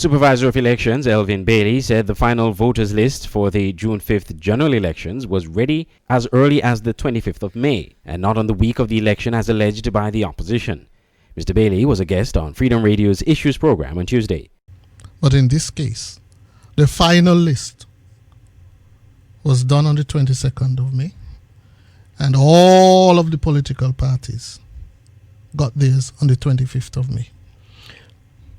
Supervisor of Elections Elvin Bailey said the final voters list for the June 5th general elections was ready as early as the 25th of May and not on the week of the election as alleged by the opposition. Mr. Bailey was a guest on Freedom Radio's Issues program on Tuesday. But in this case, the final list was done on the 22nd of May, and all of the political parties got theirs on the 25th of May.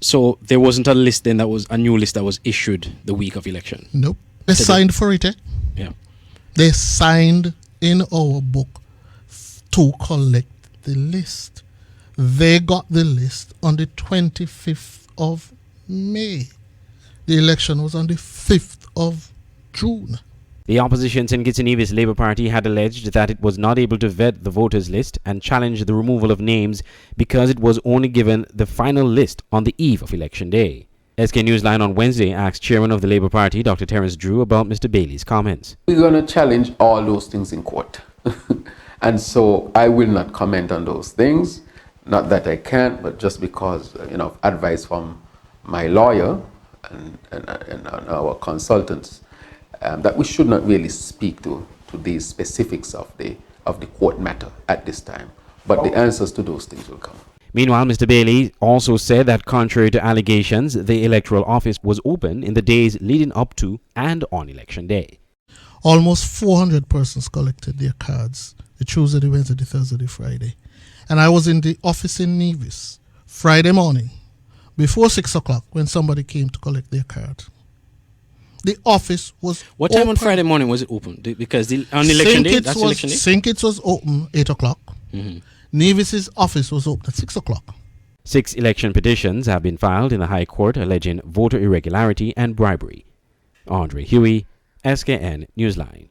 So there wasn't a list then that was a new list that was issued the week of election? Nope. They signed for it, Yeah. They signed in our book to collect the list. They got the list on the 25th of May. The election was on the 5th of June. The opposition in Kitchener's Labour Party had alleged that it was not able to vet the voters list and challenged the removal of names because it was only given the final list on the eve of Election Day. SK Newsline on Wednesday asked Chairman of the Labour Party, Dr. Terence Drew, about Mr. Bailey's comments. We're going to challenge all those things in court. And so I will not comment on those things. Not that I can't, but just because, advice from my lawyer and our consultants, that we should not really speak to these specifics of the court matter at this time. But the answers to those things will come. Meanwhile, Mr. Bailey also said that contrary to allegations, the electoral office was open in the days leading up to and on Election Day. Almost 400 persons collected their cards the Tuesday, the Wednesday, the Thursday, the Friday. And I was in the office in Nevis Friday morning before 6 o'clock when somebody came to collect their card. The office was What time on Friday morning was it open? Because on Election Day, that's Election Day? St. Kitts was open 8 o'clock. Mm-hmm. Nevis's office was open at 6 o'clock. 6 election petitions have been filed in the High Court alleging voter irregularity and bribery. Andre Huey, SKN Newsline.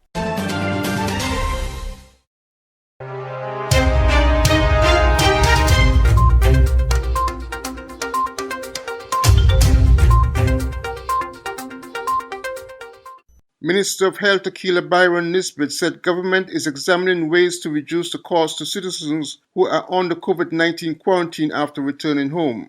Minister of Health Akila Byron Nisbet said government is examining ways to reduce the cost to citizens who are under COVID-19 quarantine after returning home.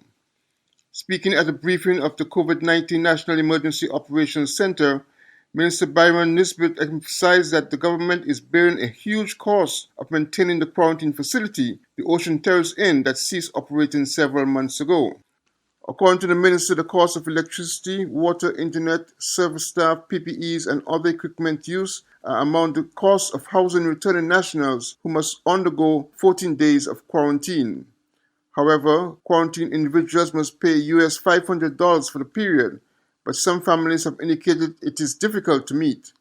Speaking at a briefing of the COVID-19 National Emergency Operations Center, Minister Byron Nisbet emphasized that the government is bearing a huge cost of maintaining the quarantine facility, the Ocean Terrace Inn, that ceased operating several months ago. According to the minister, the cost of electricity, water, internet, service staff, PPEs, and other equipment use are among the costs of housing returning nationals who must undergo 14 days of quarantine. However, quarantined individuals must pay US $500 for the period, but some families have indicated it is difficult to meet.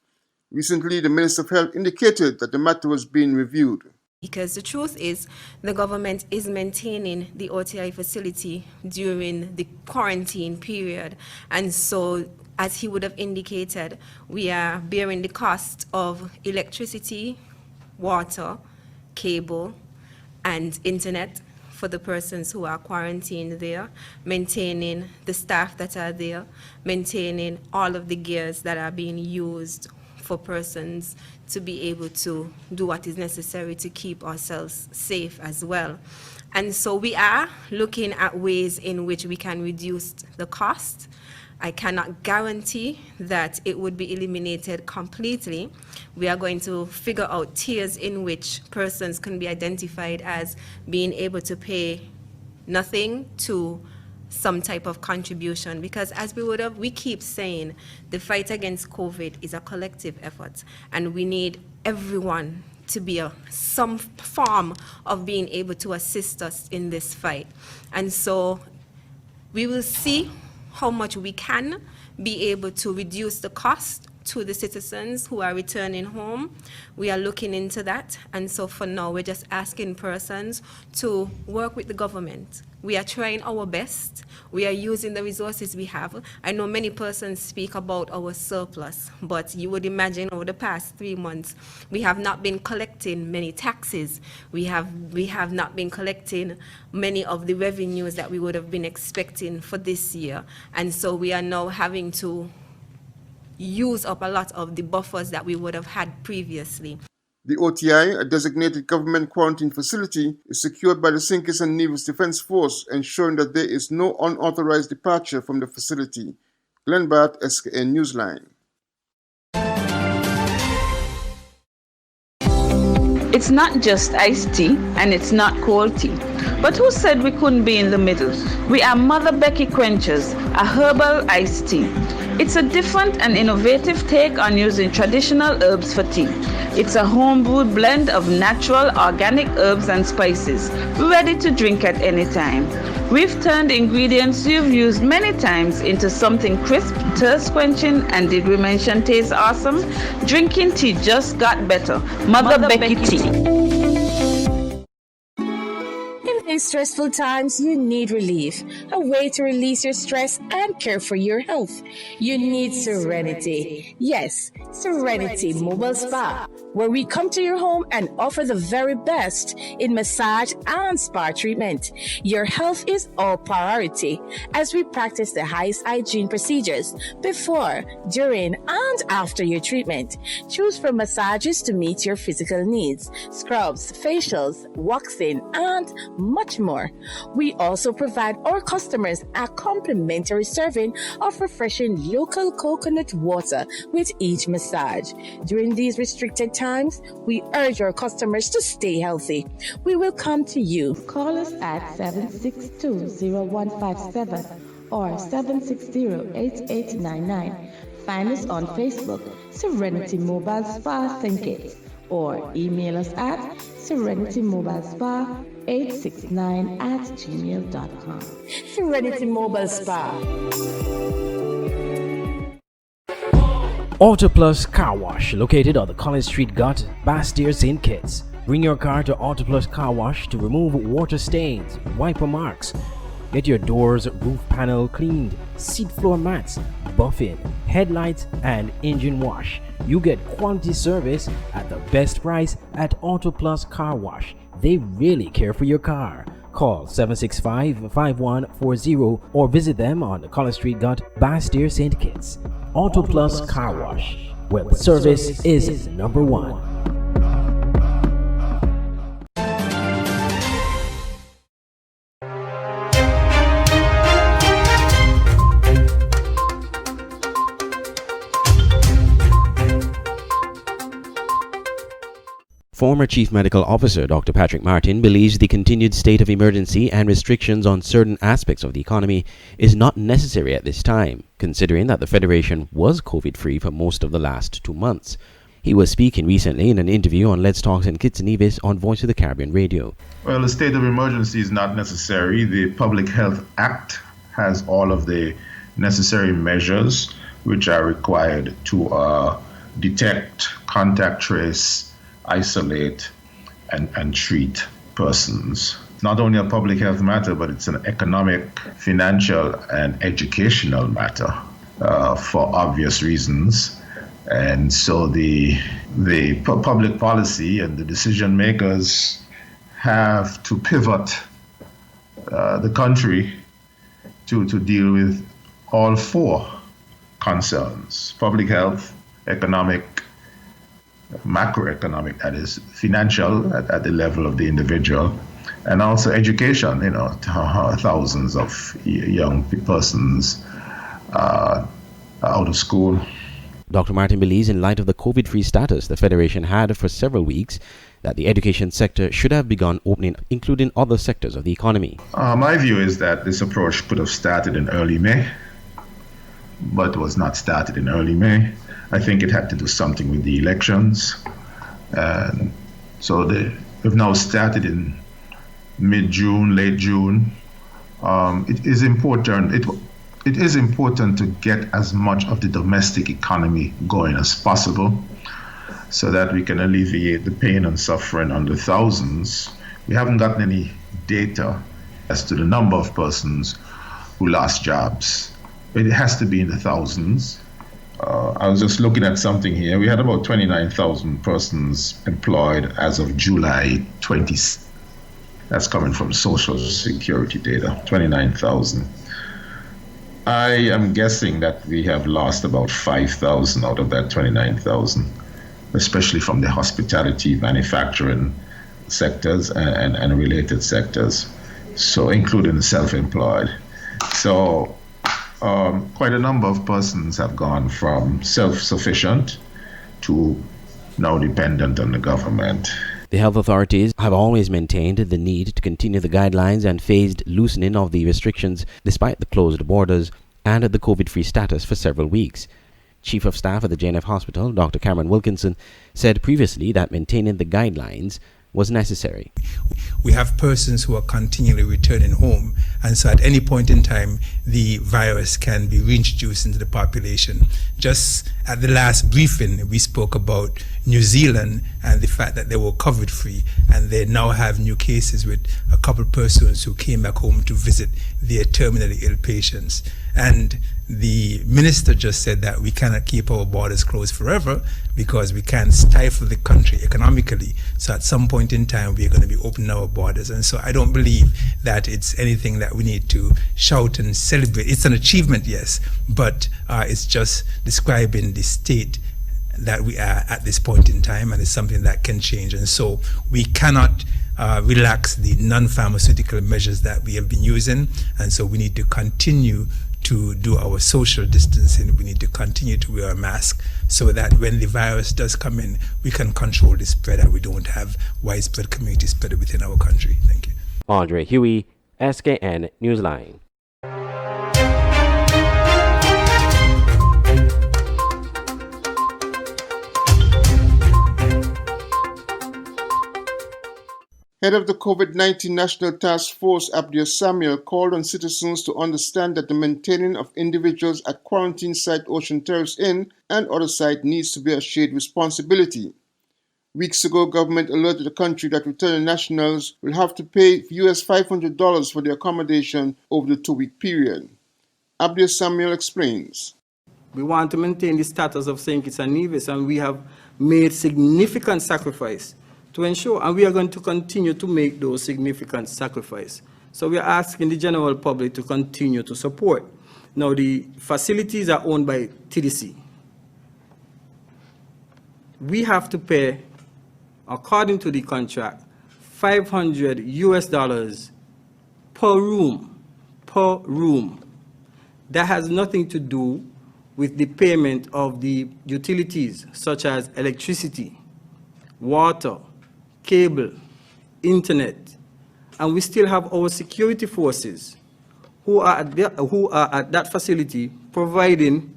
Recently, the Minister of Health indicated that the matter was being reviewed. Because the truth is, the government is maintaining the OTI facility during the quarantine period. And so, as he would have indicated, we are bearing the cost of electricity, water, cable, and internet for the persons who are quarantined there, maintaining the staff that are there, maintaining all of the gears that are being used for persons to be able to do what is necessary to keep ourselves safe as well. And so we are looking at ways in which we can reduce the cost. I cannot guarantee that it would be eliminated completely. We are going to figure out tiers in which persons can be identified as being able to pay nothing to some type of contribution, because as we keep saying, the fight against COVID is a collective effort, and we need everyone to be some form of being able to assist us in this fight. And so we will see how much we can be able to reduce the cost to the citizens who are returning home. We are looking into that, and so for now we're just asking persons to work with the government. We are trying our best. We are using the resources we have. I know many persons speak about our surplus, but you would imagine over the past 3 months, we have not been collecting many taxes. We have not been collecting many of the revenues that we would have been expecting for this year. And so we are now having to use up a lot of the buffers that we would have had previously. The OTI, a designated government quarantine facility, is secured by the St. Kitts and Nevis Defense Force, ensuring that there is no unauthorized departure from the facility. Glenn Barth, SKN Newsline. It's not just iced tea and it's not cold tea. But who said we couldn't be in the middle? We are Mother Becky Quenchers, a herbal iced tea. It's a different and innovative take on using traditional herbs for tea. It's a home-brewed blend of natural organic herbs and spices, ready to drink at any time. We've turned ingredients you've used many times into something crisp, thirst-quenching, and did we mention taste awesome? Drinking tea just got better. Mother Becky tea. In these stressful times, you need relief, a way to release your stress and care for your health. You need Serenity. Yes, Serenity Mobile Spa, where we come to your home and offer the very best in massage and spa treatment. Your health is our priority as we practice the highest hygiene procedures before, during, and after your treatment. Choose from massages to meet your physical needs, scrubs, facials, waxing, and much more. We also provide our customers a complimentary serving of refreshing local coconut water with each massage. During these restricted times, we urge our customers to stay healthy. We will come to you. Call us at 762-0157 or 760-8899. Find us on Facebook, Serenity Mobile Spa St. Kitts, or email us at serenitymobilespa869@gmail.com. Serenity Mobile Spa. Auto Plus Car Wash, located on the College Street Gut, Bastyr, St. Kitts. Bring your car to Auto Plus Car Wash to remove water stains, wiper marks. Get your doors, roof panel cleaned, seat floor mats, buffing, headlights, and engine wash. You get quality service at the best price at Auto Plus Car Wash. They really care for your car. Call 765-5140 or visit them on the College Street Gut, Bastyr, St. Kitts. Auto Plus Car Wash, where the service is number one. Former Chief Medical Officer Dr. Patrick Martin believes the continued state of emergency and restrictions on certain aspects of the economy is not necessary at this time, considering that the Federation was COVID-free for most of the last 2 months. He was speaking recently in an interview on Let's Talk St. Kitts and Nevis on Voice of the Caribbean Radio. Well, the state of emergency is not necessary. The Public Health Act has all of the necessary measures which are required to detect, contact trace, isolate, and treat persons. Not only a public health matter, but it's an economic, financial, and educational matter for obvious reasons. And so the public policy and the decision makers have to pivot the country to deal with all four concerns: public health, economic, macroeconomic, that is, financial at the level of the individual, and also education, thousands of young persons out of school. Dr. Martin believes, in light of the COVID-free status the Federation had for several weeks, that the education sector should have begun opening, including other sectors of the economy. My view is that this approach could have started in early May, but was not started in early May. I think it had to do something with the elections. And so they've now started in mid-June, late June. It is important to get as much of the domestic economy going as possible so that we can alleviate the pain and suffering on the thousands. We haven't gotten any data as to the number of persons who lost jobs. It has to be in the thousands. I was just looking at something here. We had about 29,000 persons employed as of July 20. That's coming from Social Security data, 29,000. I am guessing that we have lost about 5,000 out of that 29,000. especially from the hospitality, manufacturing sectors and related sectors, so including the self-employed. So quite a number of persons have gone from self-sufficient to now dependent on the government. The health authorities have always maintained the need to continue the guidelines and phased loosening of the restrictions despite the closed borders and the COVID-free status for several weeks. Chief of Staff at the JNF Hospital, Dr. Cameron Wilkinson, said previously that maintaining the guidelines was necessary. We have persons who are continually returning home, and so at any point in time, the virus can be reintroduced into the population. Just at the last briefing, we spoke about New Zealand and the fact that they were COVID-free, and they now have new cases with a couple persons who came back home to visit their terminally ill patients. And the minister just said that we cannot keep our borders closed forever because we can't stifle the country economically. So at some point in time, we're going to be opening our borders. And so I don't believe that it's anything that we need to shout and celebrate. It's an achievement, yes, but it's just describing the state that we are at this point in time, and it's something that can change. And so we cannot relax the non-pharmaceutical measures that we have been using, and so we need to continue to do our social distancing. We need to continue to wear a mask so that when the virus does come in, we can control the spread and we don't have widespread community spread within our country. Thank you. Andre Huey, SKN Newsline. Head of the COVID-19 National Task Force, Abdia Samuel, called on citizens to understand that the maintaining of individuals at quarantine site Ocean Terrace Inn and other sites needs to be a shared responsibility. Weeks ago, government alerted the country that returning nationals will have to pay US $500 for their accommodation over the 2-week period. Abdia Samuel explains. We want to maintain the status of St. Kitts and Nevis, and we have made significant sacrifice to ensure, and we are going to continue to make those significant sacrifices. So we are asking the general public to continue to support. Now, the facilities are owned by TDC. We have to pay, according to the contract, $500 per room. That has nothing to do with the payment of the utilities, such as electricity, water, cable, internet, and we still have our security forces who are at that facility providing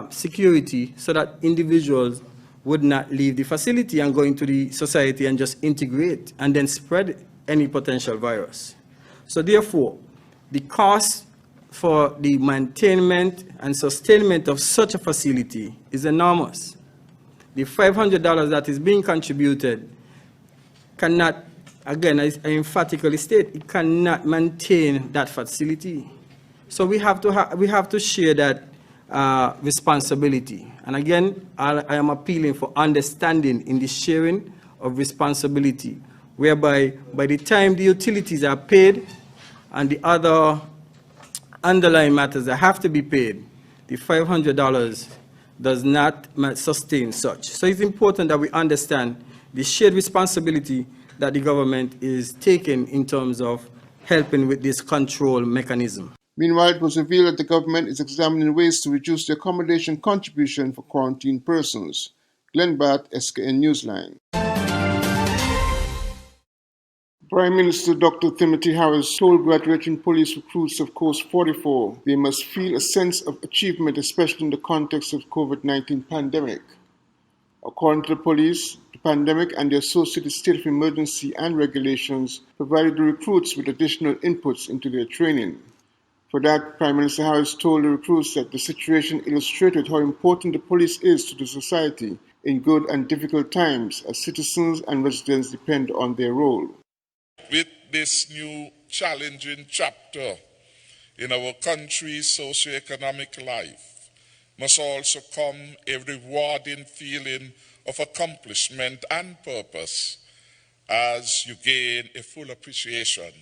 security so that individuals would not leave the facility and go into the society and just integrate and then spread any potential virus. So therefore, the cost for the maintenance and sustainment of such a facility is enormous. The $500 that is being contributed cannot, again, I emphatically state, it cannot maintain that facility. So we have to share that responsibility. And again, I am appealing for understanding in the sharing of responsibility, whereby by the time the utilities are paid and the other underlying matters that have to be paid, the $500 does not sustain such. So it's important that we understand the shared responsibility that the government is taking in terms of helping with this control mechanism. Meanwhile, it was revealed that the government is examining ways to reduce the accommodation contribution for quarantined persons. Glenn Batt, SKN Newsline. Prime Minister Dr. Timothy Harris told graduating police recruits of Coast 44 they must feel a sense of achievement, especially in the context of COVID-19 pandemic. According to the police, the pandemic and the associated state of emergency and regulations provided the recruits with additional inputs into their training. For that, Prime Minister Harris told the recruits that the situation illustrated how important the police is to the society in good and difficult times, as citizens and residents depend on their role. With this new challenging chapter in our country's socio-economic life, must also come a rewarding feeling of accomplishment and purpose as you gain a full appreciation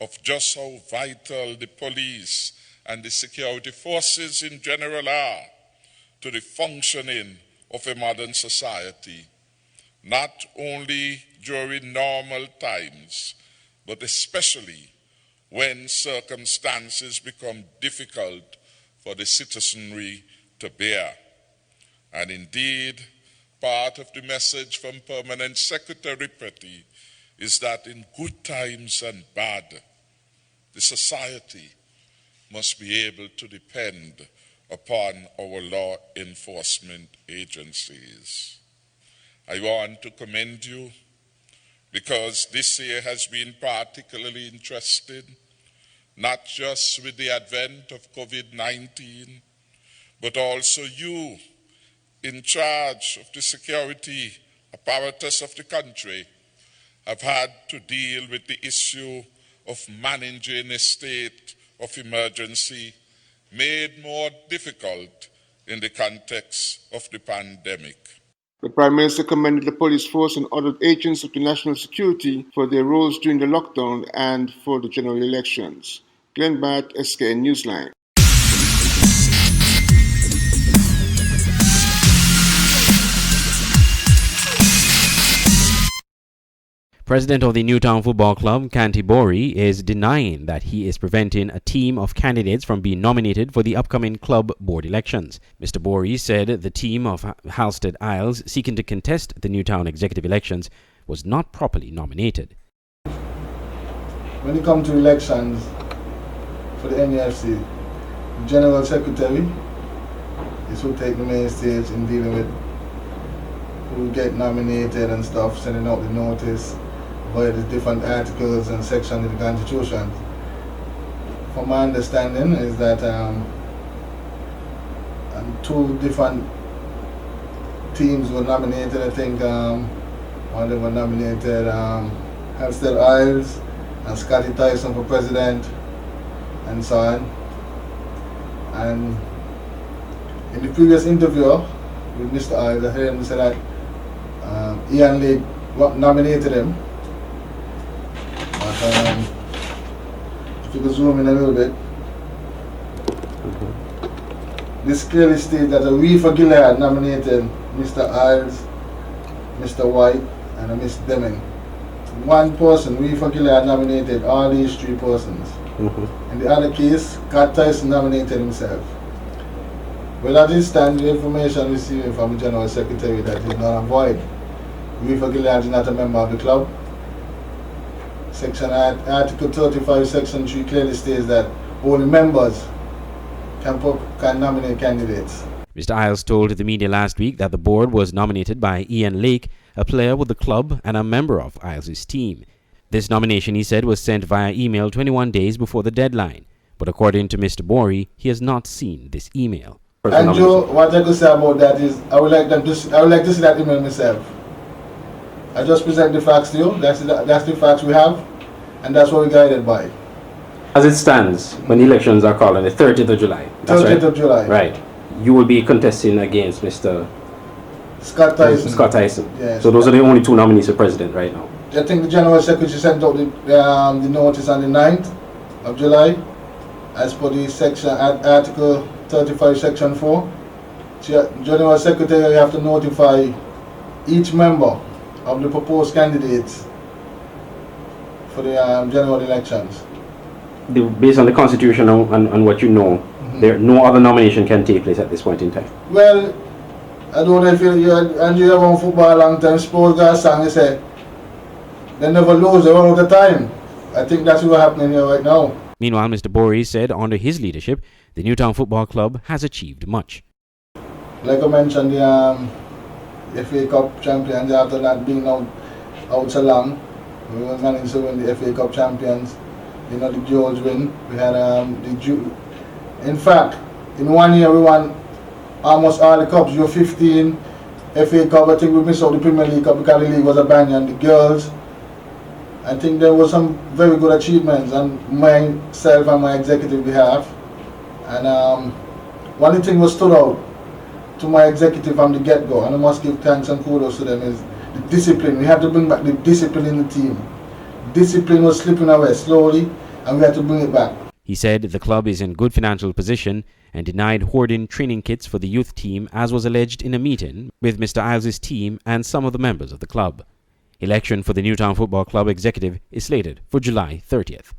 of just how vital the police and the security forces in general are to the functioning of a modern society, not only during normal times, but especially when circumstances become difficult for the citizenry to bear. And indeed, part of the message from Permanent Secretary Petty is that in good times and bad, the society must be able to depend upon our law enforcement agencies. I want to commend you because this year has been particularly interesting, not just with the advent of COVID-19, but also you in charge of the security apparatus of the country have had to deal with the issue of managing a state of emergency made more difficult in the context of the pandemic. The Prime Minister commended the police force and other agents of the national security for their roles during the lockdown and for the general elections. Glenn Batt, SKN Newsline. President of the Newtown Football Club, Kanti Bori, is denying that he is preventing a team of candidates from being nominated for the upcoming club board elections. Mr. Bori said the team of Halstead Isles seeking to contest the Newtown executive elections was not properly nominated. When it comes to elections for the NEFC, the General Secretary is who take the main stage in dealing with who get nominated and stuff, sending out the notice via the different articles and sections of the Constitution. From my understanding is that two different teams were nominated. I think one of them were nominated Halstead Isles and Scotty Tyson for president and so on. And in the previous interview with Mr. Isles, I heard him say that Ian Lake nominated him. But if you could zoom in a little bit, this clearly states that a Reefer Gilead nominated Mr. Isles, Mr. White, and a Miss Deming. One person, Reefer Gilead, nominated all these three persons. In the other case, Scott Tyson nominated himself. Well, at this time, the information received from the General Secretary that is not void. Reefer Gilead is not a member of the club. Article 35, Section 3 clearly states that only members can nominate candidates. Mr. Isles told the media last week that the board was nominated by Ian Lake, a player with the club and a member of Isles' team. This nomination, he said, was sent via email 21 days before the deadline. But according to Mr. Bori, he has not seen this email. And Joe, what I could say about that is I would like to see that email myself. I just present the facts to you. That's the facts we have, and that's what we're guided by. As it stands, when the elections are called on the 30th of July. That's 30th of July. Right. You will be contesting against Mr. Scott Tyson. Scott Tyson. Yes. So those are the only two nominees for president right now. I think the General Secretary sent out the notice on the 9th of July, as per the section Article 35, Section 4. General Secretary have to notify each member of the proposed candidates for the general elections. Based on the Constitution and what you know, no other nomination can take place at this point in time. Well, I don't know if you have on football a long time, sports guys sang, they say, they never lose, they run out of time. I think that's what's happening here right now. Meanwhile, Mr. Bori said under his leadership, the Newtown Football Club has achieved much. Like I mentioned, the FA Cup champions, after not being out so long, we were managed to win the FA Cup champions. You know, the George win. We had in fact, in 1 year we won almost all the cups. You 15 FA Cup. I think we missed out the Premier League Cup because the league was abandoned. The girls, I think there was some very good achievements on myself and my executive behalf. And one thing was stood out to my executive from the get-go, and I must give thanks and kudos to them, is the discipline. We had to bring back the discipline in the team. Discipline was slipping away slowly, and we had to bring it back. He said the club is in good financial position and denied hoarding training kits for the youth team, as was alleged in a meeting with Mr. Iles' team and some of the members of the club. Election for the Newtown Football Club executive is slated for July 30th.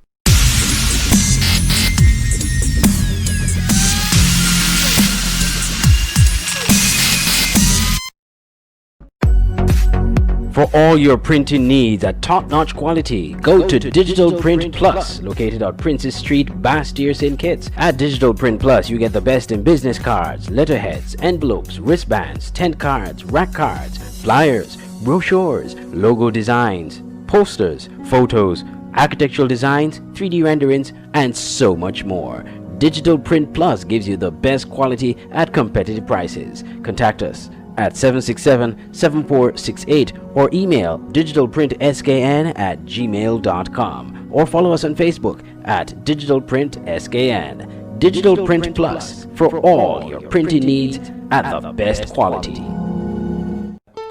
For all your printing needs at top-notch quality, go to Digital Print Plus, located on Princess Street, Bastyr, St. Kitts. At Digital Print Plus, you get the best in business cards, letterheads, envelopes, wristbands, tent cards, rack cards, flyers, brochures, logo designs, posters, photos, architectural designs, 3D renderings, and so much more. Digital Print Plus gives you the best quality at competitive prices. Contact us at 767-7468 or email digitalprintskn@gmail.com or follow us on Facebook at digitalprintskn. Digital Print Plus, for all your printing needs at the best quality.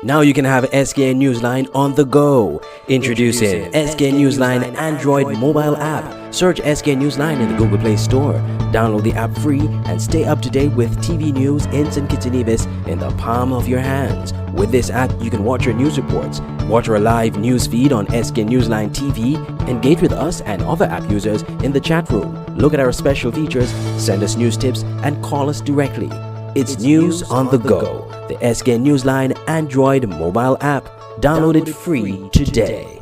Now you can have SKN Newsline on the go. Introducing SKN Newsline Android mobile app. Search SKN Newsline in the Google Play Store. Download the app free and stay up to date with TV news in St. Kitts and Nevis in the palm of your hands. With this app, you can watch your news reports, watch our live news feed on SKN Newsline TV, engage with us and other app users in the chat room, look at our special features, send us news tips, and call us directly. It's news on the go. The SKN Newsline Android mobile app. Download it free today.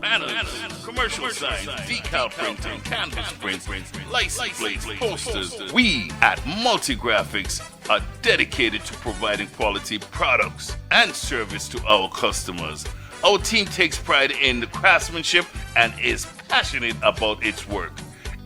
Banners, commercial signs, decal printing, canvas prints, license plates, posters. We at Multigraphics are dedicated to providing quality products and service to our customers. Our team takes pride in the craftsmanship and is passionate about its work.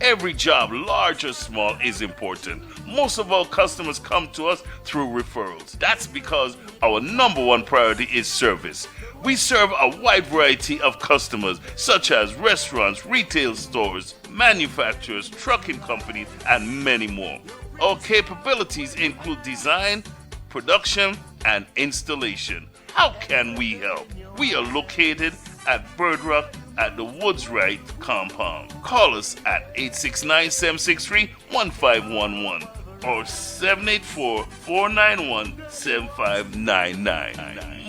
Every job, large or small, is important. Most of our customers come to us through referrals. That's because our number one priority is service. We serve a wide variety of customers, such as restaurants, retail stores, manufacturers, trucking companies, and many more. Our capabilities include design, production, and installation. How can we help? We are located at Bird Rock at the Woods Right compound. Call us at 869-763-1511 or 784-491-7599.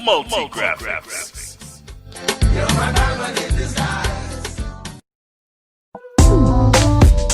Multigraphics.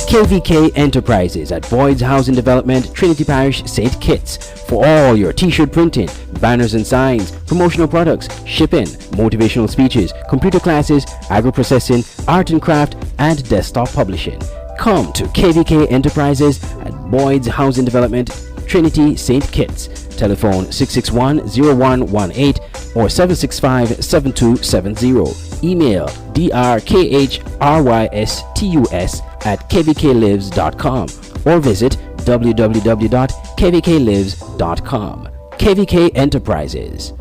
KVK Enterprises at Boyd's Housing Development, Trinity Parish, St. Kitts. For all your t-shirt printing, banners and signs, promotional products, shipping, motivational speeches, computer classes, agro-processing, art and craft, and desktop publishing. Come to KVK Enterprises at Boyd's Housing Development, Trinity, St. Kitts. Telephone 661-0118 or 765-7270. Email drkhrystus@kvklives.com or visit www.kvklives.com. KVK Enterprises.